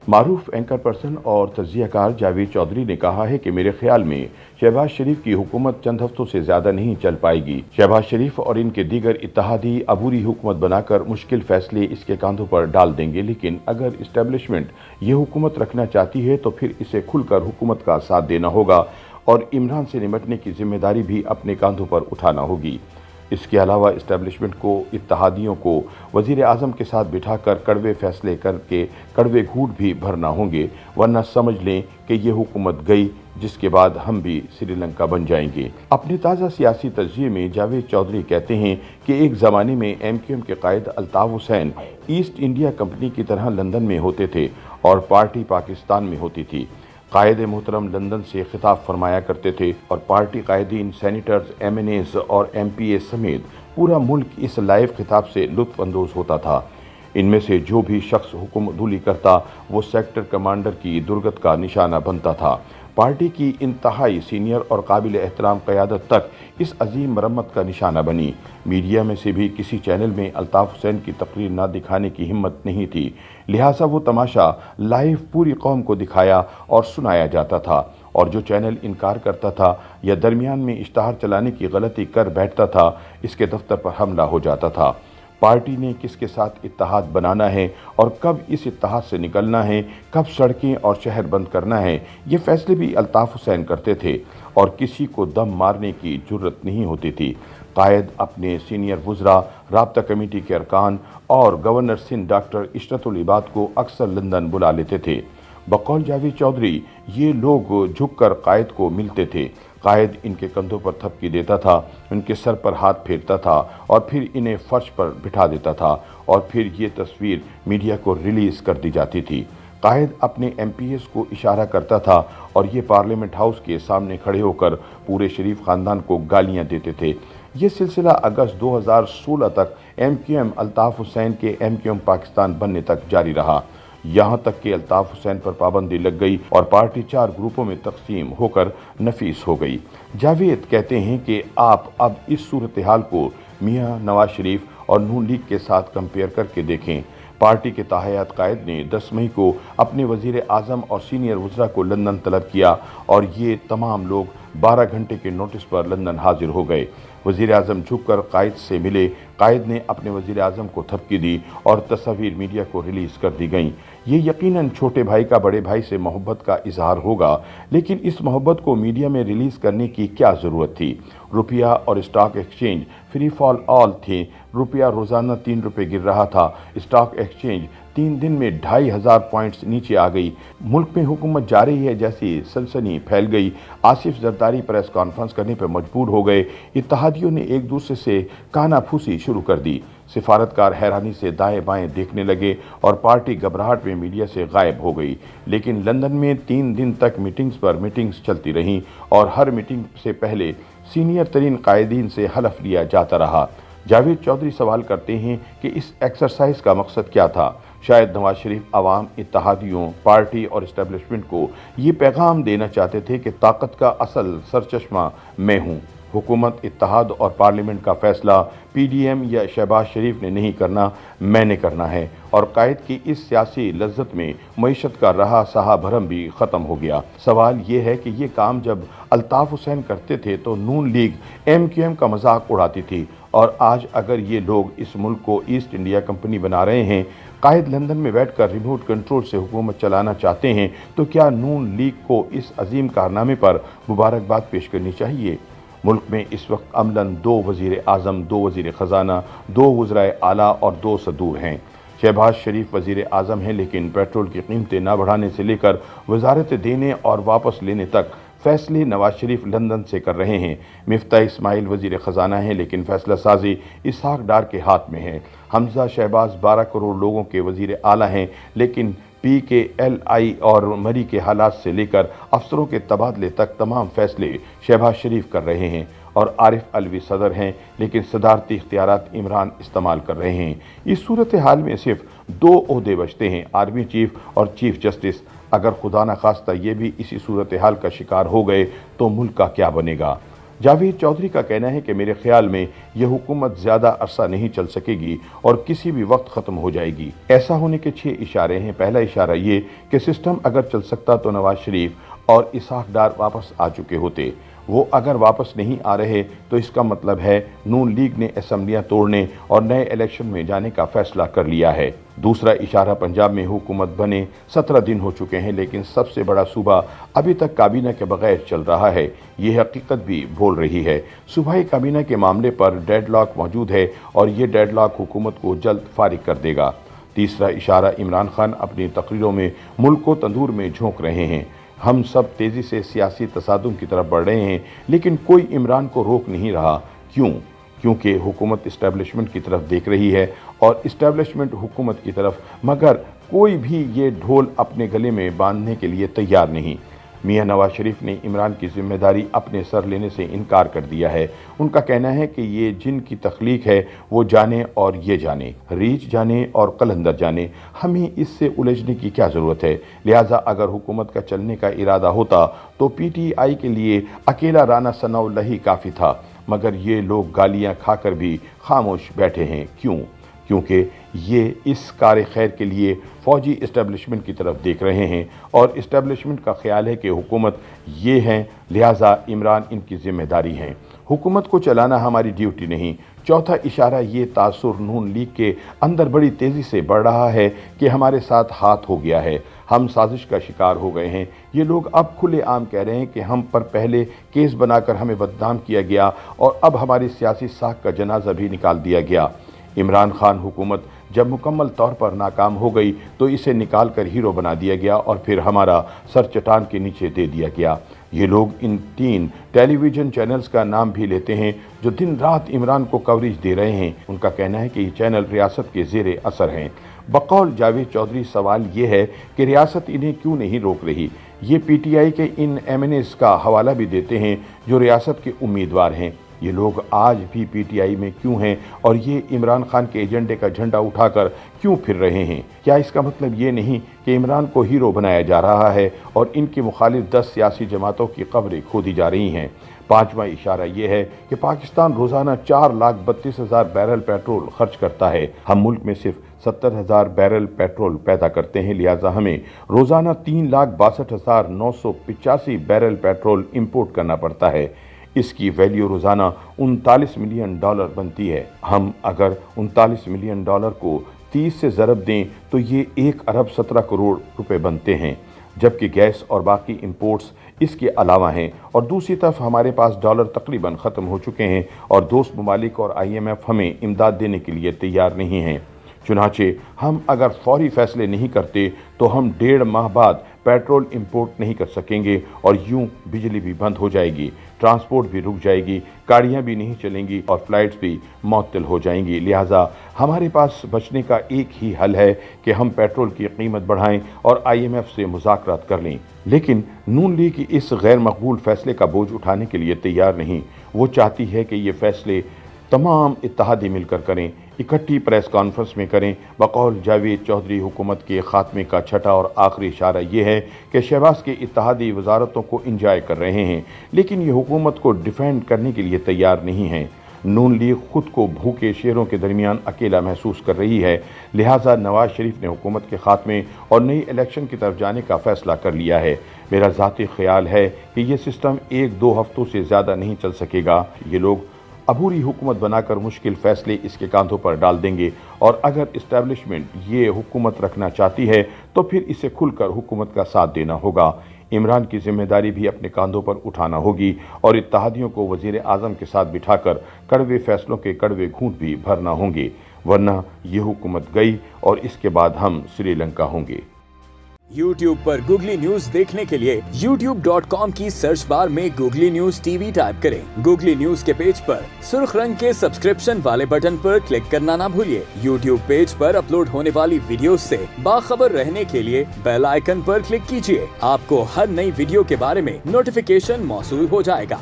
मारूफ anchor person और तज्जिया car Javed Chaudhary ने कहा है कि मेरे ख्याल में शहबाज शरीफ की हुकूमत चंद हफ्तों से ज्यादा नहीं चल पाएगी। शहबाज शरीफ और इनके दीगर इत्तेहादी अबूरी हुकूमत बनाकर मुश्किल फैसले इसके कांधों पर डाल देंगे, लेकिन अगर इस्टेब्लिशमेंट ये हुकूमत रखना चाहती है तो फिर इसे खुलकर हुकूमत का साथ देना होगा और इमरान से निपटने की जिम्मेदारी भी अपने कांधों पर उठाना होगी। इसके अलावा इस्टेब्लिशमेंट को इत्तेहादियों को वज़ीर आज़म के साथ बिठाकर कड़वे फैसले करके कड़वे घूंट भी भरना होंगे, वरना समझ लें कि ये हुकूमत गई, जिसके बाद हम भी श्रीलंका बन जाएंगे। अपने ताज़ा सियासी तजज़िये में जावेद चौधरी कहते हैं कि एक ज़माने में MQM के कायद Altaf Hussain East India Company की तरह लंदन में होते थे और पार्टी पाकिस्तान में होती थी। कायद मोहतरम लंदन से खिताब फरमाया करते थे और पार्टी कायदीन, सेनेटर्स, MNAs और MPAs समेत पूरा मुल्क इस लाइव खिताब से लुत्फ़ अंदोज़ होता था। इनमें से जो भी शख्स हुक्मदुली करता वो सेक्टर कमांडर की दुर्गत का निशाना बनता था। पार्टी की इंतहाई सीनियर और काबिल एहतराम क़यादत तक इस अजीम मरम्मत का निशाना बनी। मीडिया में से भी किसी चैनल में अल्ताफ़ हुसैन की तकरीर ना दिखाने की हिम्मत नहीं थी, लिहाजा वो तमाशा लाइव पूरी कौम को दिखाया और सुनाया जाता था, और जो चैनल इनकार करता था या दरमियान में इश्तहार चलाने की गलती कर बैठता था, इसके दफ्तर पर हमला हो जाता था। पार्टी ने किसके साथ इत्तेहाद बनाना है और कब इस इत्तेहाद से निकलना है, कब सड़कें और शहर बंद करना है, ये फैसले भी अल्ताफ़ हुसैन करते थे और किसी को दम मारने की जुर्रत नहीं होती थी। कायद अपने सीनियर वुज़रा, राब्ता कमेटी के अरकान और गवर्नर सिंध डॉक्टर इशरतुल इबाद को अक्सर लंदन बुला लेते थे। बकौल जावेद चौधरी, ये लोग झुककर कायद को मिलते थे। कायद इनके कंधों पर थपकी देता था, उनके सर पर हाथ फेरता था और फिर इन्हें फर्श पर बिठा देता था और फिर ये तस्वीर मीडिया को रिलीज़ कर दी जाती थी। कायद अपने MPAs को इशारा करता था और ये पार्लियामेंट हाउस के सामने खड़े होकर पूरे शरीफ ख़ानदान को गालियां देते थे। ये सिलसिला अगस्त 2016 तक MQM अल्ताफ़ हुसैन के MQM पाकिस्तान बनने तक जारी रहा। यहाँ तक कि अल्ताफ़ हुसैन पर पाबंदी लग गई और पार्टी 4 ग्रुपों में तकसीम होकर नफीस हो गई। जावेद कहते हैं कि आप अब इस सूरत हाल को मियां नवाज शरीफ और नून लीग के साथ कंपेयर करके देखें। पार्टी के ताहयात कायद ने 10 मई को अपने वज़ीर आज़म और सीनियर वज़रा को लंदन तलब किया और ये तमाम लोग 12 घंटे के नोटिस पर लंदन हाजिर हो गए। वज़ीर आज़म झुककर कायद से मिले। कायद ने अपने वज़ीर आज़म को थपकी दी और तस्वीर मीडिया को रिलीज़ कर दी गईं। ये यकीनन छोटे भाई का बड़े भाई से मोहब्बत का इजहार होगा, लेकिन इस मोहब्बत को मीडिया में रिलीज़ करने की क्या ज़रूरत थी? रुपया और stock exchange free fall all थे। रुपया रोज़ाना 3 रुपये गिर रहा था। स्टॉक एक्सचेंज 3 दिन में 2500 पॉइंट्स नीचे आ गई। मुल्क में हुकूमत जा रही है जैसी सनसनी फैल गई। आसिफ जरदारी प्रेस कॉन्फ्रेंस करने पर मजबूर हो गए। इत्तेहादियों ने एक दूसरे से कानाफूसी शुरू कर दी। सिफारतकार हैरानी से दाएं बाएं देखने लगे और पार्टी घबराहट में मीडिया से गायब हो गई। लेकिन लंदन में 3 दिन तक मीटिंग्स पर मीटिंग्स चलती रहीं और हर मीटिंग से पहले सीनियर तरीन कायदीन से हलफ लिया जाता रहा। जावेद चौधरी सवाल करते हैं कि इस एक्सरसाइज का मकसद क्या था? शायद नवाज शरीफ आवाम, इत्तेहादियों, पार्टी और इस्टेब्लिशमेंट को ये पैगाम देना चाहते थे कि ताकत का असल सरचश्मा मैं हूँ। हुकूमत, इत्तेहाद और पार्लियामेंट का फैसला PDM या शहबाज शरीफ ने नहीं करना, मैंने करना है। और कायद की इस सियासी लज्जत में मईशत का रहा सहा भरम भी ख़त्म हो गया। सवाल ये है कि ये काम जब अल्ताफ़ हुसैन करते थे तो नून लीग MQM का मजाक उड़ाती थी, और आज अगर ये लोग इस मुल्क को ईस्ट इंडिया कंपनी बना रहे हैं, कायद लंदन में बैठकर रिमोट कंट्रोल से हुकूमत चलाना चाहते हैं, तो क्या नून लीग को इस अजीम कारनामे पर मुबारकबाद पेश करनी चाहिए? मुल्क में इस वक्त अमलन 2 वज़ीर आज़म, 2 वज़ीर ख़जाना, 2 वज़राए आला और 2 सदूर हैं। शहबाज शरीफ वज़ीर आज़म हैं, लेकिन पेट्रोल की कीमतें न बढ़ाने से लेकर वजारत देने और वापस लेने तक फैसले नवाज शरीफ लंदन से कर रहे हैं। मिफ्ता इस्माइल वज़ीर ख़जाना हैं, लेकिन फैसला साजी इसहाक डार के हाथ में है। हमज़ा शहबाज 12 करोड़ लोगों के वज़ीर आला हैं, लेकिन PKLI और मरी के हालात से लेकर अफसरों के तबादले तक तमाम फैसले शहबाज शरीफ कर रहे हैं। और आरिफ अलवी सदर हैं, लेकिन सदारती इख्तियारात इमरान इस्तेमाल कर रहे हैं। इस सूरत हाल में सिर्फ 2 ओहदे बचते हैं, आर्मी चीफ और चीफ जस्टिस। अगर खुदा न खास्ता ये भी इसी सूरत हाल का शिकार हो गए तो मुल्क का क्या बनेगा? जावेद चौधरी का कहना है कि मेरे ख्याल में यह हुकूमत ज़्यादा अरसा नहीं चल सकेगी और किसी भी वक्त ख़त्म हो जाएगी। ऐसा होने के 6 इशारे हैं। पहला इशारा ये कि सिस्टम अगर चल सकता तो नवाज शरीफ और इसहाक डार वापस आ चुके होते। वो अगर वापस नहीं आ रहे तो इसका मतलब है नून लीग ने असेंबलियां तोड़ने और नए इलेक्शन में जाने का फैसला कर लिया है। दूसरा इशारा, पंजाब में हुकूमत बने 17 दिन हो चुके हैं लेकिन सबसे बड़ा सूबा अभी तक काबीना के बगैर चल रहा है। ये हकीकत भी बोल रही है। सूबाई काबीना के मामले पर डेडलॉक मौजूद है और ये डेडलॉक हुकूमत को जल्द फारिग कर देगा। तीसरा इशारा, इमरान खान अपनी तकरीरों में मुल्क को तंदूर में झोंक रहे हैं। हम सब तेज़ी से सियासी तसादुम की तरफ बढ़ रहे हैं लेकिन कोई इमरान को रोक नहीं रहा। क्यों? क्योंकि हुकूमत इस्टेब्लिशमेंट की तरफ देख रही है और इस्टेब्लिशमेंट हुकूमत की तरफ, मगर कोई भी ये ढोल अपने गले में बांधने के लिए तैयार नहीं। मियां नवाज शरीफ ने इमरान की जिम्मेदारी अपने सर लेने से इनकार कर दिया है। उनका कहना है कि ये जिन की तख्लीक है वो जाने और ये जाने, रीछ जाने और कलंदर जाने, हमें इससे उलझने की क्या ज़रूरत है। लिहाजा अगर हुकूमत का चलने का इरादा होता तो PTI के लिए अकेला राना सनाउल्लाह ही काफ़ी था, मगर ये लोग गालियाँ खाकर भी खामोश बैठे हैं। क्यों? क्योंकि ये इस कार खैर के लिए फ़ौजी इस्टेब्लिशमेंट की तरफ देख रहे हैं और इस्टेब्लिशमेंट का ख्याल है कि हुकूमत ये हैं, लिहाजा इमरान इनकी ज़िम्मेदारी है। हुकूमत को चलाना हमारी ड्यूटी नहीं। चौथा इशारा, ये तासुर नून लीग के अंदर बड़ी तेज़ी से बढ़ रहा है कि हमारे साथ हाथ हो गया है, हम साजिश का शिकार हो गए हैं। ये लोग अब खुलेआम कह रहे हैं कि हम पर पहले केस बनाकर हमें बदनाम किया गया और अब हमारी सियासी साख का जनाजा भी निकाल दिया गया। इमरान खान हुकूमत जब मुकम्मल तौर पर नाकाम हो गई तो इसे निकाल कर हीरो बना दिया गया और फिर हमारा सर चट्टान के नीचे दे दिया गया। ये लोग इन 3 टेलीविज़न चैनल्स का नाम भी लेते हैं जो दिन रात इमरान को कवरेज दे रहे हैं। उनका कहना है कि ये चैनल रियासत के ज़ेरे असर हैं। बकौल जावेद चौधरी सवाल ये है कि रियासत इन्हें क्यों नहीं रोक रही। ये PTI के इन MNAs का हवाला भी देते हैं जो रियासत के उम्मीदवार हैं। ये लोग आज भी PTI में क्यों हैं और ये इमरान खान के एजेंडे का झंडा उठाकर क्यों फिर रहे हैं? क्या इसका मतलब ये नहीं कि इमरान को हीरो बनाया जा रहा है और इनके मुखालिफ 10 सियासी जमातों की कब्रें खोदी जा रही हैं? पांचवा इशारा ये है कि पाकिस्तान रोज़ाना 4,32,000 बैरल पेट्रोल खर्च करता है। हम मुल्क में सिर्फ 70,000 बैरल पेट्रोल पैदा करते हैं, लिहाजा हमें रोज़ाना 3,62,985 बैरल पेट्रोल इंपोर्ट करना पड़ता है। इसकी वैल्यू रोज़ाना $39 मिलियन बनती है। हम अगर $39 मिलियन को 30 से ज़रब दें तो ये 1 अरब 17 करोड़ रुपए बनते हैं, जबकि गैस और बाकी इंपोर्ट्स इसके अलावा हैं। और दूसरी तरफ हमारे पास डॉलर तकरीबन ख़त्म हो चुके हैं और दोस्त ममालिक और IMF हमें इमदाद देने के लिए तैयार नहीं हैं। चुनाचे हम अगर फौरी फैसले नहीं करते तो हम 1.5 माह बाद पेट्रोल इंपोर्ट नहीं कर सकेंगे और यूं बिजली भी बंद हो जाएगी, ट्रांसपोर्ट भी रुक जाएगी, गाड़ियां भी नहीं चलेंगी और फ्लाइट्स भी मुअत्तल हो जाएंगी। लिहाजा हमारे पास बचने का एक ही हल है कि हम पेट्रोल की कीमत बढ़ाएं और IMF से मुज़ाकरात कर लें। लेकिन नून लीग इस गैर मकबूल फैसले का बोझ उठाने के लिए तैयार नहीं। वो चाहती है कि ये फैसले तमाम इत्तेहादी मिलकर करें, इकट्ठी प्रेस कॉन्फ्रेंस में करें। बकौल जावेद चौधरी, हुकूमत के खात्मे का छठा और आखिरी इशारा ये है कि शहबाज के इत्तेहादी वजारतों को इंजॉय कर रहे हैं लेकिन ये हुकूमत को डिफेंड करने के लिए तैयार नहीं हैं। नून लीग खुद को भूखे शेरों के दरमियान अकेला महसूस कर रही है, लिहाजा नवाज शरीफ ने हुकूमत के खात्मे और नई इलेक्शन की तरफ जाने का फैसला कर लिया है। मेरा ज़ाती ख्याल है कि ये सिस्टम 1-2 हफ्तों से ज़्यादा नहीं चल सकेगा। ये लोग अबूरी हुकूमत बनाकर मुश्किल फैसले इसके कांधों पर डाल देंगे और अगर इस्टेब्लिशमेंट ये हुकूमत रखना चाहती है तो फिर इसे खुलकर हुकूमत का साथ देना होगा। इमरान की जिम्मेदारी भी अपने कांधों पर उठाना होगी और इत्तेहादियों को वज़ीर आज़म के साथ बिठाकर कड़वे फैसलों के कड़वे घूंट भी भरना होंगे, वरना ये हुकूमत गई और इसके बाद हम श्रीलंका होंगे। YouTube पर गूगली न्यूज देखने के लिए youtube.com की सर्च बार में गूगली न्यूज TV टाइप करें। गूगली न्यूज के पेज पर सुर्ख रंग के सब्सक्रिप्शन वाले बटन पर क्लिक करना ना भूलिए। YouTube पेज पर अपलोड होने वाली वीडियोस से बाखबर रहने के लिए बेल आइकन पर क्लिक कीजिए। आपको हर नई वीडियो के बारे में नोटिफिकेशन मौसूल हो जाएगा।